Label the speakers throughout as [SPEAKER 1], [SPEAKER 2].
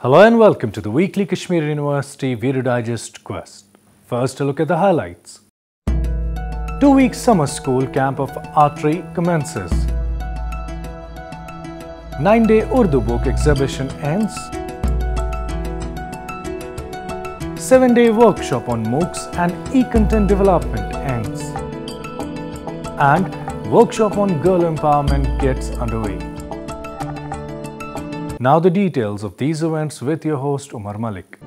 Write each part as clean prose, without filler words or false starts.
[SPEAKER 1] Hello and welcome to the weekly Kashmir University Video Digest Quest. First, a look at the highlights. 2-week summer school camp of archery commences. 9-day Urdu book exhibition ends. 7-day workshop on MOOCs and e-content development ends. And workshop on girl empowerment gets underway. Now the details of these events with your host Umar Malik.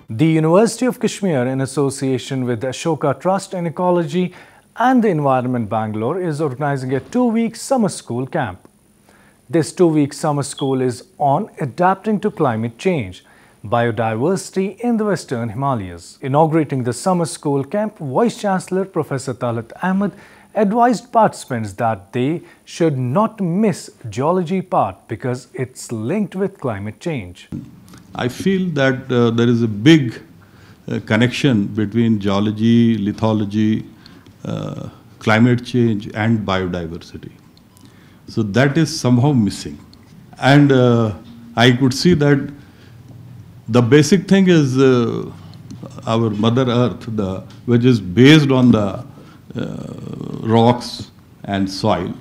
[SPEAKER 1] The University of Kashmir, in association with the Ashoka Trust in Ecology and the Environment Bangalore, is organizing a 2-week summer school camp. This 2-week summer school is on adapting to climate change, biodiversity in the Western Himalayas. Inaugurating the summer school camp, Vice Chancellor Professor Talat Ahmed advised participants that they should not miss geology part because it's linked with climate change.
[SPEAKER 2] I feel that there is a big connection between geology, lithology, climate change and biodiversity. So that is somehow missing. And I could see that the basic thing is our Mother Earth, which is based on the rocks and soil,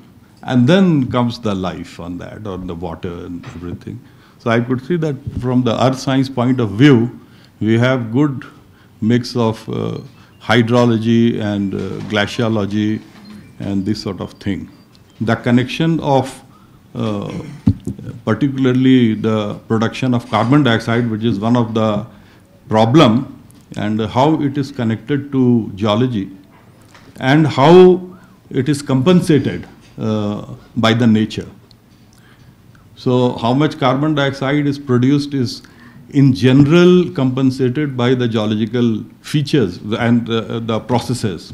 [SPEAKER 2] and then comes the life on that, on the water and everything. So I could see that from the earth science point of view, we have good mix of hydrology and glaciology and this sort of thing. The connection of particularly the production of carbon dioxide, which is one of the problem, and how it is connected to geology and how it is compensated by the nature. So how much carbon dioxide is produced is in general compensated by the geological features and the processes.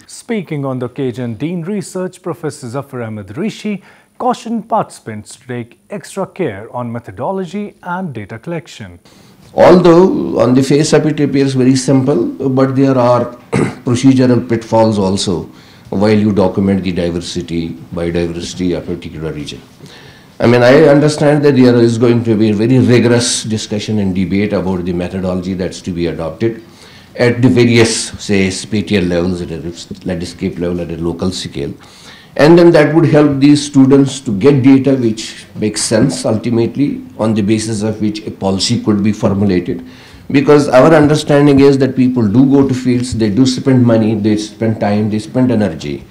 [SPEAKER 1] Speaking on the occasion, Dean Research Professor Zafar Ahmed Rishi cautioned participants to take extra care on methodology and data collection.
[SPEAKER 3] Although on the face of it appears very simple, but there are procedural pitfalls also while you document the biodiversity of a particular region. I mean, I understand that there is going to be a very rigorous discussion and debate about the methodology that's to be adopted at the various, say, spatial levels, at a landscape level, at a local scale. And then that would help these students to get data which makes sense ultimately, on the basis of which a policy could be formulated. Because our understanding is that people do go to fields, they do spend money, they spend time, they spend energy,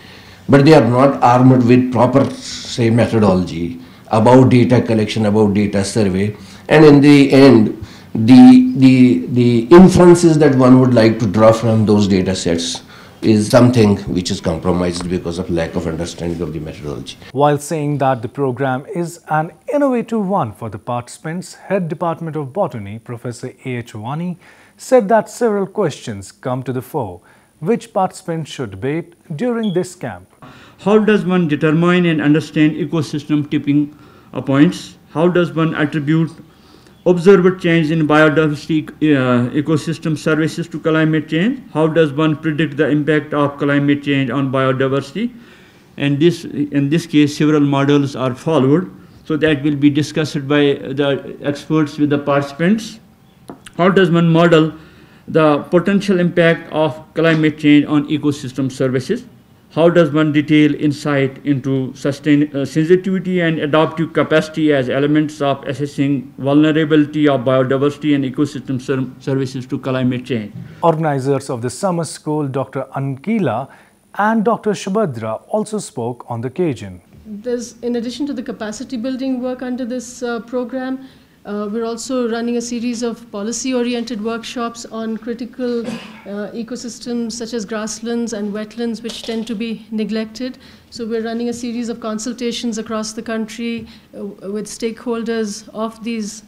[SPEAKER 3] but they are not armed with proper, say, methodology about data collection, about data survey. And in the end, the inferences that one would like to draw from those data sets is something which is compromised because of lack of understanding of the methodology.
[SPEAKER 1] While saying that the program is an innovative one for the participants, Head Department of Botany, Professor A.H. Wani, said that several questions come to the fore, which participants should debate during this camp.
[SPEAKER 4] How does one determine and understand ecosystem tipping points? How does one attribute observed change in biodiversity ecosystem services to climate change? How does one predict the impact of climate change on biodiversity? And in this case, several models are followed. So that will be discussed by the experts with the participants. How does one model the potential impact of climate change on ecosystem services? How does one detail insight into sensitivity and adaptive capacity as elements of assessing vulnerability of biodiversity and ecosystem services to climate change?
[SPEAKER 1] Organizers of the summer school, Dr. Ankila and Dr. Shubhadra, also spoke on the occasion.
[SPEAKER 5] In addition to the capacity building work under this program, we're also running a series of policy-oriented workshops on critical ecosystems such as grasslands and wetlands, which tend to be neglected. So we're running a series of consultations across the country with stakeholders of these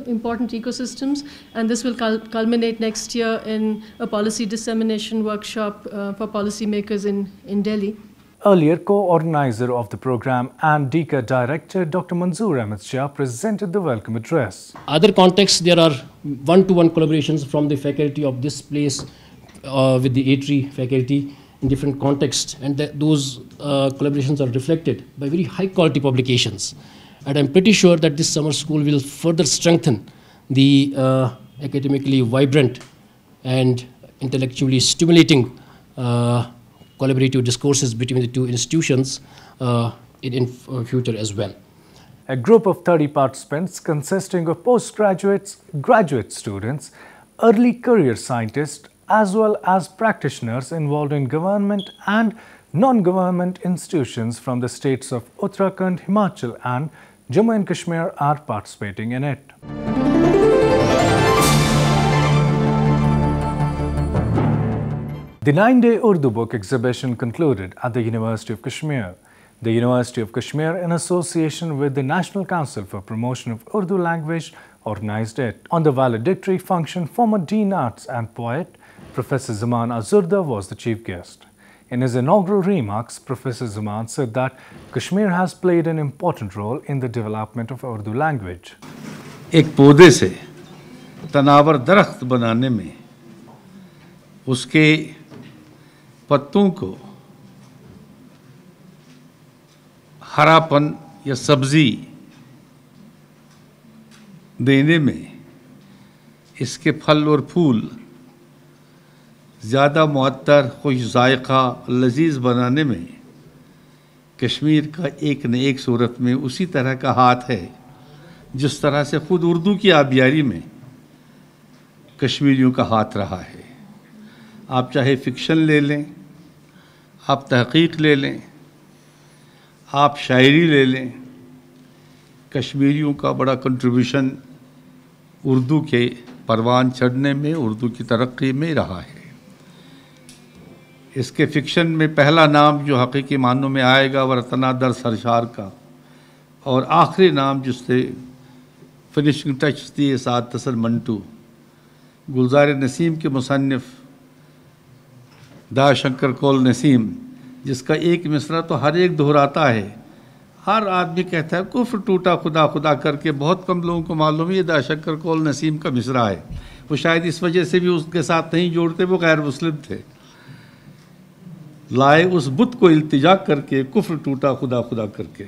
[SPEAKER 5] important ecosystems, and this will culminate next year in a policy dissemination workshop for policymakers in Delhi.
[SPEAKER 1] Earlier, co-organizer of the program and DECA director Dr. Manzoor Ahmed Shah presented the welcome address.
[SPEAKER 6] Other contexts, there are one-to-one collaborations from the faculty of this place with the ATRI faculty in different contexts, and those collaborations are reflected by very high quality publications. And I'm pretty sure that this summer school will further strengthen the academically vibrant and intellectually stimulating collaborative discourses between the two institutions in future as well.
[SPEAKER 1] A group of 30 participants consisting of postgraduates, graduate students, early career scientists, as well as practitioners involved in government and non-government institutions from the states of Uttarakhand, Himachal and Jammu and Kashmir are participating in it. The 9-day Urdu book exhibition concluded at the University of Kashmir. The University of Kashmir, in association with the National Council for Promotion of Urdu Language, organized it. On the valedictory function, former Dean Arts and poet Professor Zaman Azurda was the chief guest. In his inaugural remarks, Professor Zaman said that Kashmir has played an important role in the development of Urdu language.
[SPEAKER 7] एक पौधे से तनावर दरख्त बनाने में उसके पत्तों को हरापन या सब्जी देने में, इसके फल और फूल ज़्यादा मुअत्तर, खुश जायका, लजीज बनाने में कश्मीर का एक न एक सूरत में उसी तरह का हाथ है जिस तरह से ख़ुद उर्दू की आबियारी में कश्मीरियों का हाथ रहा है। आप चाहे फ़िक्शन ले लें, आप तहक़ीक़ ले लें, आप शायरी ले लें, कश्मीरियों का बड़ा कंट्रीब्यूशन उर्दू के परवान चढ़ने में, उर्दू की तरक्की में रहा है। इसके फ़िक्शन में पहला नाम जो हकीकी मानों में आएगा वह रतना दर सरशार का, और आखिरी नाम जिससे फिनिशिंग टच दिए साद तसर मंटू, गुलजार नसीम के मुसन्निफ़ दा शंकर कौल नसीम, जिसका एक मिसरा तो हर एक दोहराता है। हर आदमी कहता है कुफ्र टूटा खुदा खुदा करके, बहुत कम लोगों को मालूम है ये दा शंकर कौल नसीम का मिसरा है। वो शायद इस वजह से भी उसके साथ नहीं जोड़ते, वो गैर मुस्लिम थे। लाए उस बुत को इल्तिजा करके, कुफ्र टूटा खुदा खुदा करके।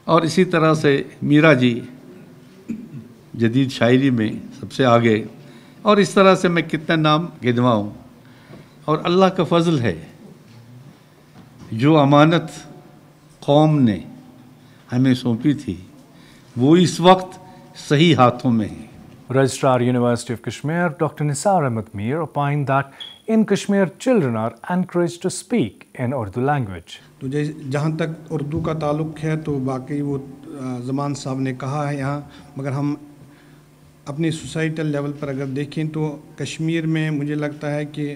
[SPEAKER 7] और इसी तरह से मीरा जी जदीद शायरी में सबसे आगे, और इस तरह से मैं कितना नाम गिनवाऊँ। और अल्लाह का फजल है, जो अमानत कौम ने हमें सौंपी थी वो इस वक्त सही हाथों में है।
[SPEAKER 1] Registrar University of Kashmir, Dr. Nisar Ahmed Mir, opined that in Kashmir children are encouraged to speak in Urdu language.
[SPEAKER 8] तो जहाँ तक उर्दू का ताल्लुक़ है तो बाकी वो ज़मान साहब ने कहा है यहाँ, मगर हम अपनी सोसाइटल लेवल पर अगर देखें तो कश्मीर में मुझे लगता है कि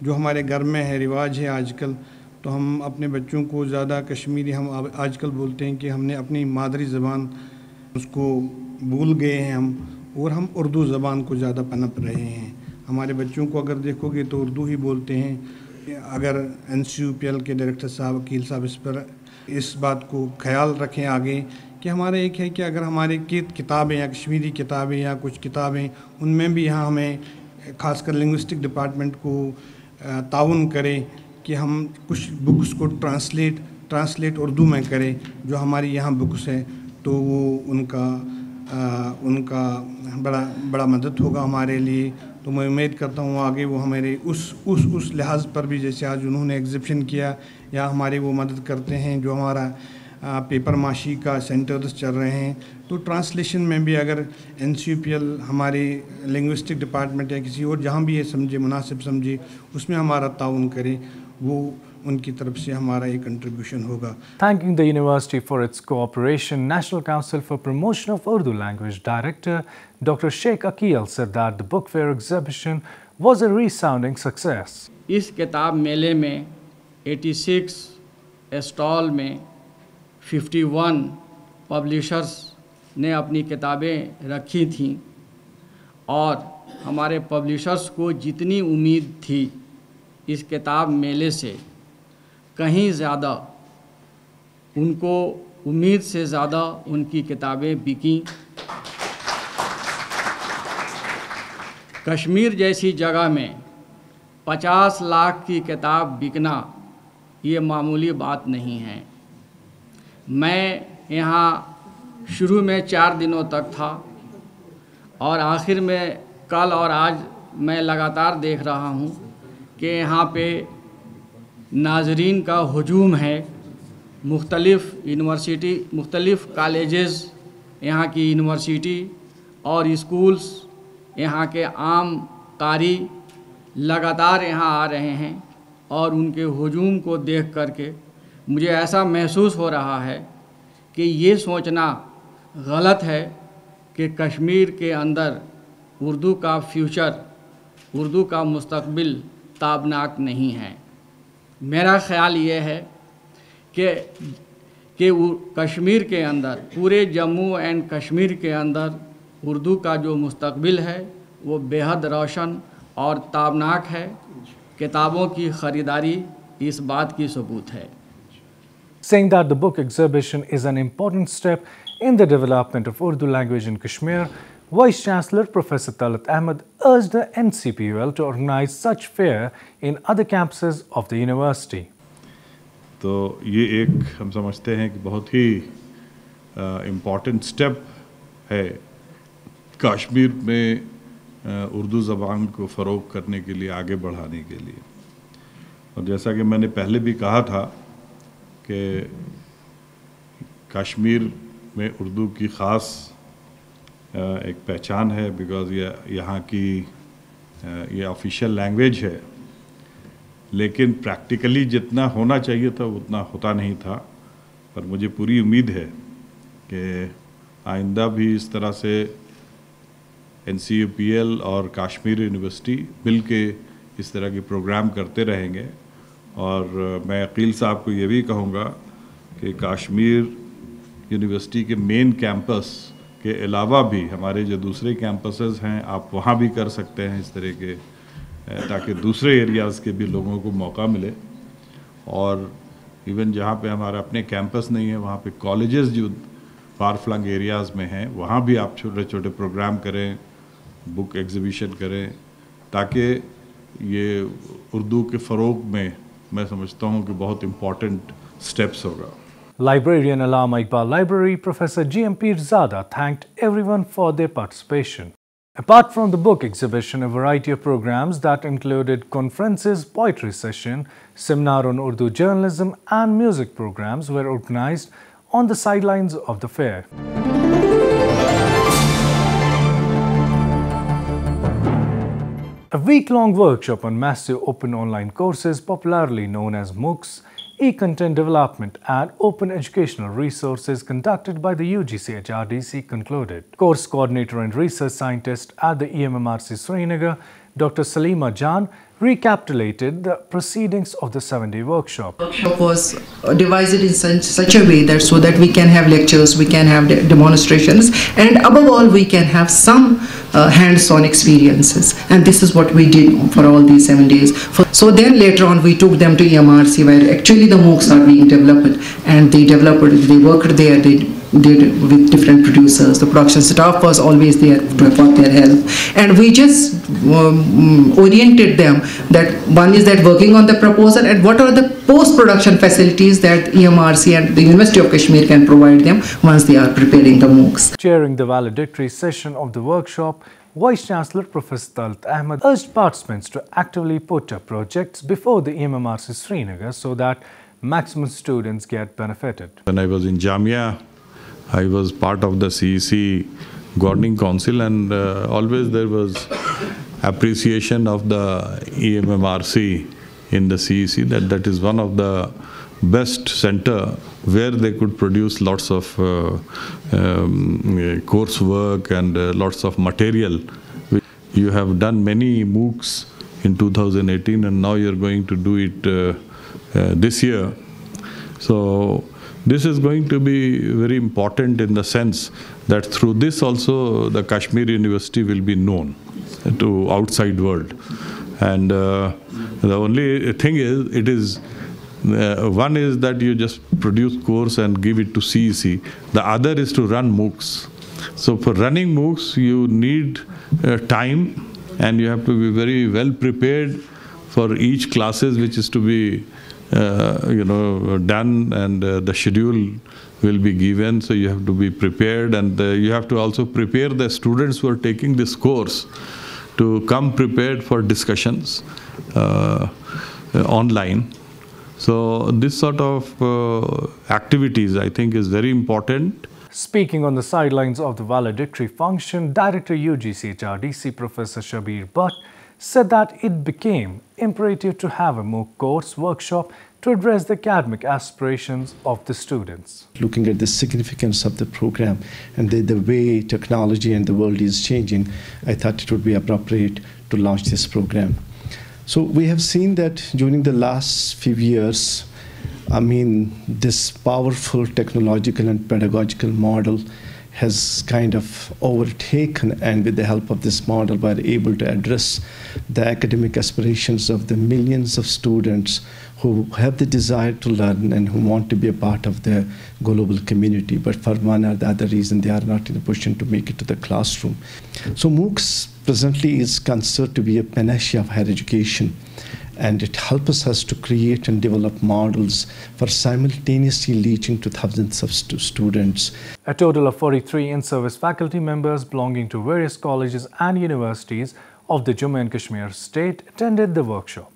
[SPEAKER 8] जो हमारे घर में है रिवाज है आजकल, तो हम अपने बच्चों को ज़्यादा कश्मीरी हम आजकल बोलते हैं कि हमने अपनी मादरी ज़बान उसको भूल गए हैं और हम उर्दू ज़बान को ज़्यादा पनप रहे हैं। हमारे बच्चों को अगर देखोगे तो उर्दू ही बोलते हैं। अगर NCUPL के डायरेक्टर साहब, वकील साहब इस पर इस बात को ख्याल रखें आगे कि हमारा एक है कि अगर हमारे किताबें या कश्मीरी किताबें या कुछ किताबें उनमें भी यहाँ हमें ख़ासकर लिंग्विस्टिक डिपार्टमेंट को ताउन करें कि हम कुछ बुक्स को ट्रांसलेट उर्दू में करें जो हमारी यहाँ बुक्स हैं, तो वो उनका बड़ा मदद होगा हमारे लिए। तो मैं उम्मीद करता हूँ आगे वो हमारे उस लिहाज पर भी, जैसे आज उन्होंने एग्ज़िबिशन किया या हमारी वो मदद करते हैं जो हमारा पेपर माशी का सेंटर्स चल रहे हैं, तो ट्रांसलेशन में भी अगर NCUPL हमारे लिंग्विस्टिक डिपार्टमेंट या किसी और जहाँ भी ये समझे मुनासिब समझे उसमें हमारा ताउन करे, वो उनकी तरफ से हमारा एक कंट्रीब्यूशन होगा।
[SPEAKER 1] Thanking the university for its cooperation, National Council for Promotion of Urdu Language Director Dr. Sheikh Aqil said that the book fair exhibition was a resounding success.
[SPEAKER 9] इस किताब मेले में 86 स्टॉल में 51 पब्लिशर्स ने अपनी किताबें रखी थीं, और हमारे पब्लिशर्स को जितनी उम्मीद थी इस किताब मेले से कहीं ज़्यादा, उनको उम्मीद से ज़्यादा उनकी किताबें बिकीं। कश्मीर जैसी जगह में 50 लाख की किताब बिकना ये मामूली बात नहीं है। मैं यहाँ शुरू में 4 दिनों तक था और आखिर में कल और आज मैं लगातार देख रहा हूँ कि यहाँ पे नाजरीन का हुजूम है। मुख्तलिफ़ यूनिवर्सिटी, मुख्तलिफ़ कॉलेजेस, यहाँ की यूनिवर्सिटी और स्कूल्स, यहाँ के आम कारी लगातार यहाँ आ रहे हैं और उनके हुजूम को देख करके मुझे ऐसा महसूस हो रहा है कि ये सोचना गलत है कि कश्मीर के अंदर उर्दू का फ्यूचर, उर्दू का मुस्तकबिल ताबनाक नहीं है। मेरा ख़्याल ये है कि कश्मीर के अंदर, पूरे जम्मू एंड कश्मीर के अंदर उर्दू का जो मुस्तकबिल है वो बेहद रोशन और ताबनाक है। किताबों की ख़रीदारी इस बात की सबूत है।
[SPEAKER 1] Saying that the book exhibition is an important step in the development of Urdu language in Kashmir, Vice Chancellor Professor Talat Ahmed urged the NCPUL to organize such fair in other campuses of the university.
[SPEAKER 2] तो ये एक हम समझते हैं कि बहुत ही important step है कश्मीर में उर्दू ज़बान को फ़रोग़ करने के लिए, आगे बढ़ाने के लिए। और जैसा कि मैंने पहले भी कहा था कि कश्मीर में उर्दू की ख़ास एक पहचान है, बिकॉज़ ये यहाँ की ये ऑफिशियल लैंग्वेज है, लेकिन प्रैक्टिकली जितना होना चाहिए था उतना होता नहीं था। पर मुझे पूरी उम्मीद है कि आइंदा भी इस तरह से NCPUL और कश्मीर यूनिवर्सिटी मिल के इस तरह के प्रोग्राम करते रहेंगे। और मैं अकील साहब को ये भी कहूँगा कि कश्मीर यूनिवर्सिटी के मेन कैंपस के अलावा भी हमारे जो दूसरे कैंपसेस हैं, आप वहाँ भी कर सकते हैं इस तरह के, ताकि दूसरे एरियाज़ के भी लोगों को मौका मिले। और इवन जहाँ पे हमारा अपने कैंपस नहीं है, वहाँ पे कॉलेजेस जो फार फ्लंग एरियाज़ में हैं, वहाँ भी आप छोटे छोटे प्रोग्राम करें, बुक एग्जीबिशन करें, ताकि ये उर्दू के फ़रोग़ में मैं समझता हूँ कि बहुत इम्पॉर्टेंट स्टेप्स होगा।
[SPEAKER 1] Librarian Allama Iqbal Library Professor G.M. Pirzada thanked everyone for their participation. Apart from the book exhibition, a variety of programs that included conferences, poetry session, seminar on Urdu journalism and music programs were organized on the sidelines of the fair. A week-long workshop on massive open online courses, popularly known as MOOCs, e-content development and open educational resources conducted by the UGC HRDC concluded. Course coordinator and research scientist at the EMMRC Srinagar, Dr. Salima Jan, recapitulated the proceedings of the 7-day workshop.
[SPEAKER 10] The workshop was devised in such a way that so that we can have lectures, we can have demonstrations, and above all we can have some hands-on experiences. And this is what we did for all these 7 days. So then later on we took them to EMRC, where actually the MOOCs are being developed, and they worked there, they did with different producers. The production staff was always there for their help, and we just oriented them that one is that working on the proposal and what are the post-production facilities that EMRC and the University of Kashmir can provide them once they are preparing the MOOCs.
[SPEAKER 1] Chairing the valedictory session of the workshop, Vice Chancellor Professor Talat Ahmed urged participants to actively put up projects before the EMMRC Srinagar so that maximum students get benefited.
[SPEAKER 2] When I was in Jamia, I was part of the CEC Governing Council, and always there was appreciation of the EMMRC in the CEC that is one of the best center where they could produce lots of coursework and lots of material. You have done many MOOCs in 2018, and now you're going to do it this year. So this is going to be very important in the sense that through this also the Kashmir University will be known to outside world. And the only thing is, one is that you just produce course and give it to CEC. The other is to run MOOCs. So for running MOOCs, you need time, and you have to be very well prepared for each classes which is to be done, and the schedule will be given. So you have to be prepared, and you have to also prepare the students who are taking this course to come prepared for discussions online. So this sort of activities, I think, is very important.
[SPEAKER 1] Speaking on the sidelines of the valedictory function, Director UGC HRDC Professor Shabir Butt said that it became imperative to have a MOOC course workshop to address the academic aspirations of the students.
[SPEAKER 11] Looking at the significance of the program and the way technology and the world is changing, I thought it would be appropriate to launch this program. So we have seen that during the last few years, this powerful technological and pedagogical model has kind of overtaken, and with the help of this model, we are able to address the academic aspirations of the millions of students who have the desire to learn and who want to be a part of the global community, but for one or the other reason, they are not in a position to make it to the classroom. So MOOCs presently is considered to be a panacea of higher education, and it helps us to create and develop models for simultaneously reaching to thousands of students.
[SPEAKER 1] A total of 43 in-service faculty members belonging to various colleges and universities of the Jammu and Kashmir state attended the workshop.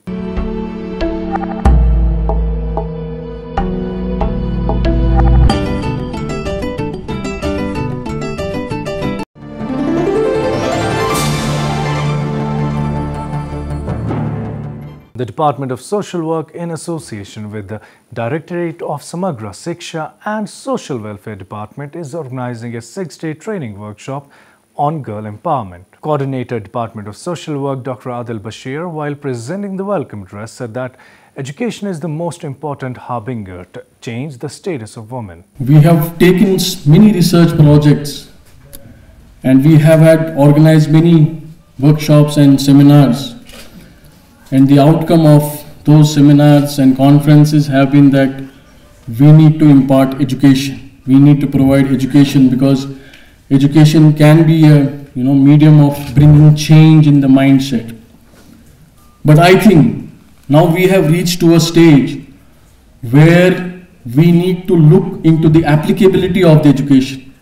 [SPEAKER 1] The Department of Social Work, in association with the Directorate of Samagra Shiksha and Social Welfare Department, is organizing a 6-day training workshop on girl empowerment. Coordinator, Department of Social Work, Dr. Adil Bashir, while presenting the welcome address, said that education is the most important harbinger to change the status of women.
[SPEAKER 12] We have taken many research projects, and we have had organized many workshops and seminars. And the outcome of those seminars and conferences have been that we need to impart education. We need to provide education, because education can be a medium of bringing change in the mindset. But I think now we have reached to a stage where we need to look into the applicability of the education.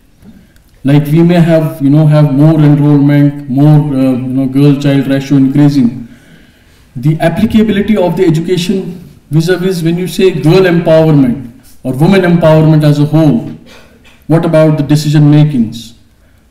[SPEAKER 12] Like we may have more enrollment, more girl-child ratio increasing. The applicability of the education vis-a-vis when you say girl empowerment or women empowerment as a whole, what about the decision makings?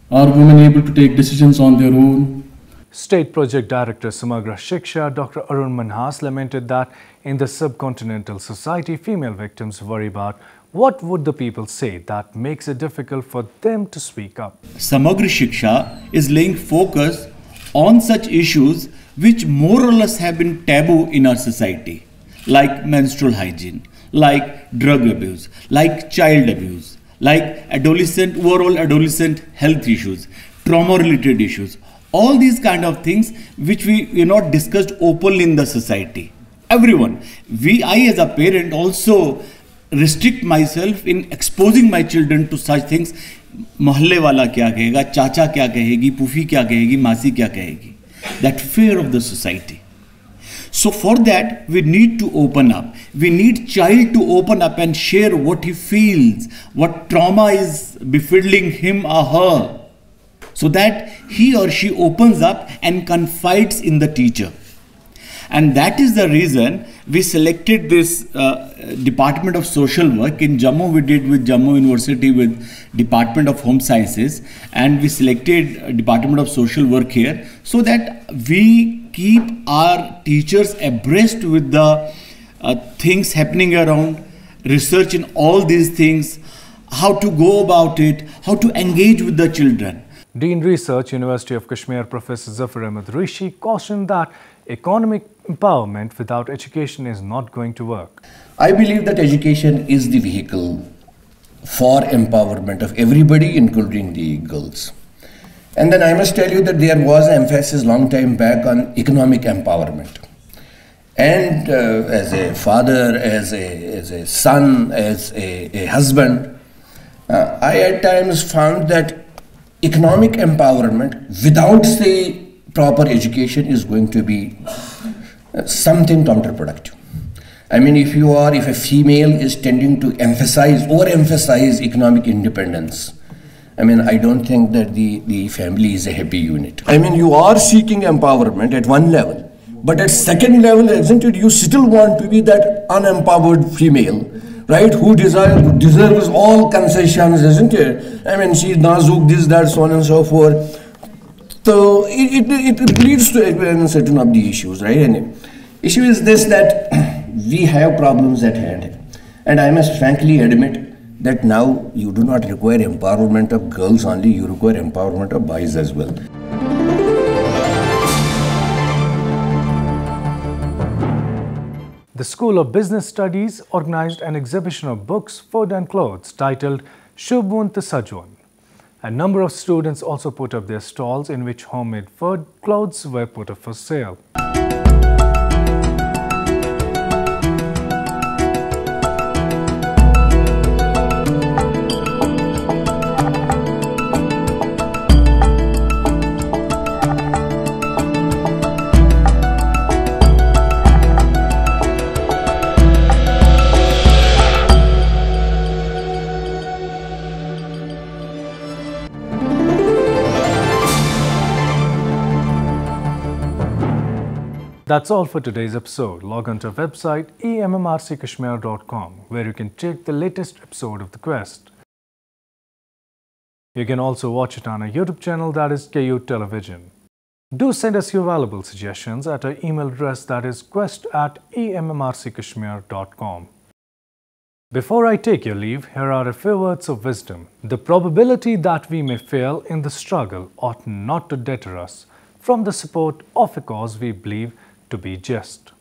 [SPEAKER 12] Are women able to take decisions on their own?
[SPEAKER 1] State Project Director Samagra Shiksha, Dr. Arun Manhas, lamented that in the subcontinental society, female victims worry about what would the people say that makes it difficult for them to speak up.
[SPEAKER 13] Samagra Shiksha is laying focus on such issues which more or less have been taboo in our society, like menstrual hygiene, like drug abuse, like child abuse, like overall adolescent health issues, trauma-related issues, all these kind of things which we not discussed openly in the society. Everyone, I as a parent also restrict myself in exposing my children to such things. Mohalle wala kya kahega, chacha kya kahegi, pufi kya kahegi, masi kya kahegi. That fear of the society. So for that, we need to open up. We need child to open up and share what he feels, what trauma is befalling him or her, so that he or she opens up and confides in the teacher. And that is the reason we selected this Department of Social Work. In Jammu, we did with Jammu University with Department of Home Sciences, and we selected Department of Social Work here so that we keep our teachers abreast with the things happening around, research in all these things, how to go about it, how to engage with the children.
[SPEAKER 1] Dean Research, University of Kashmir, Professor Zafar Ahmed Rishi, cautioned that economic empowerment without education is not going to work.
[SPEAKER 3] I believe that education is the vehicle for empowerment of everybody, including the girls. And then I must tell you that there was an emphasis long time back on economic empowerment. And as a father, as a son, as a husband, I at times found that economic empowerment without, say, proper education is going to be something counterproductive. I mean, if a female is tending to overemphasize economic independence, I mean, I don't think that the family is a happy unit. I mean, you are seeking empowerment at one level, but at second level, isn't it, you still want to be that unempowered female, right, who deserves all concessions, isn't it? I mean, she's nazuk, this, that, so on and so forth. So it leads to certain of the issues, right? And issue is this, that we have problems at hand. And I must frankly admit that now you do not require empowerment of girls only, you require empowerment of boys as well.
[SPEAKER 1] The School of Business Studies organized an exhibition of books, food and clothes titled Shubhunt Sajwan. A number of students also put up their stalls in which homemade food, clothes were put up for sale. That's all for today's episode. Log on to our website emmrckashmir.com, where you can check the latest episode of The Quest. You can also watch it on our YouTube channel, that is KU Television. Do send us your valuable suggestions at our email address, that is quest@emmrckashmir.com. Before I take your leave, here are a few words of wisdom. The probability that we may fail in the struggle ought not to deter us from the support of a cause we believe to be just.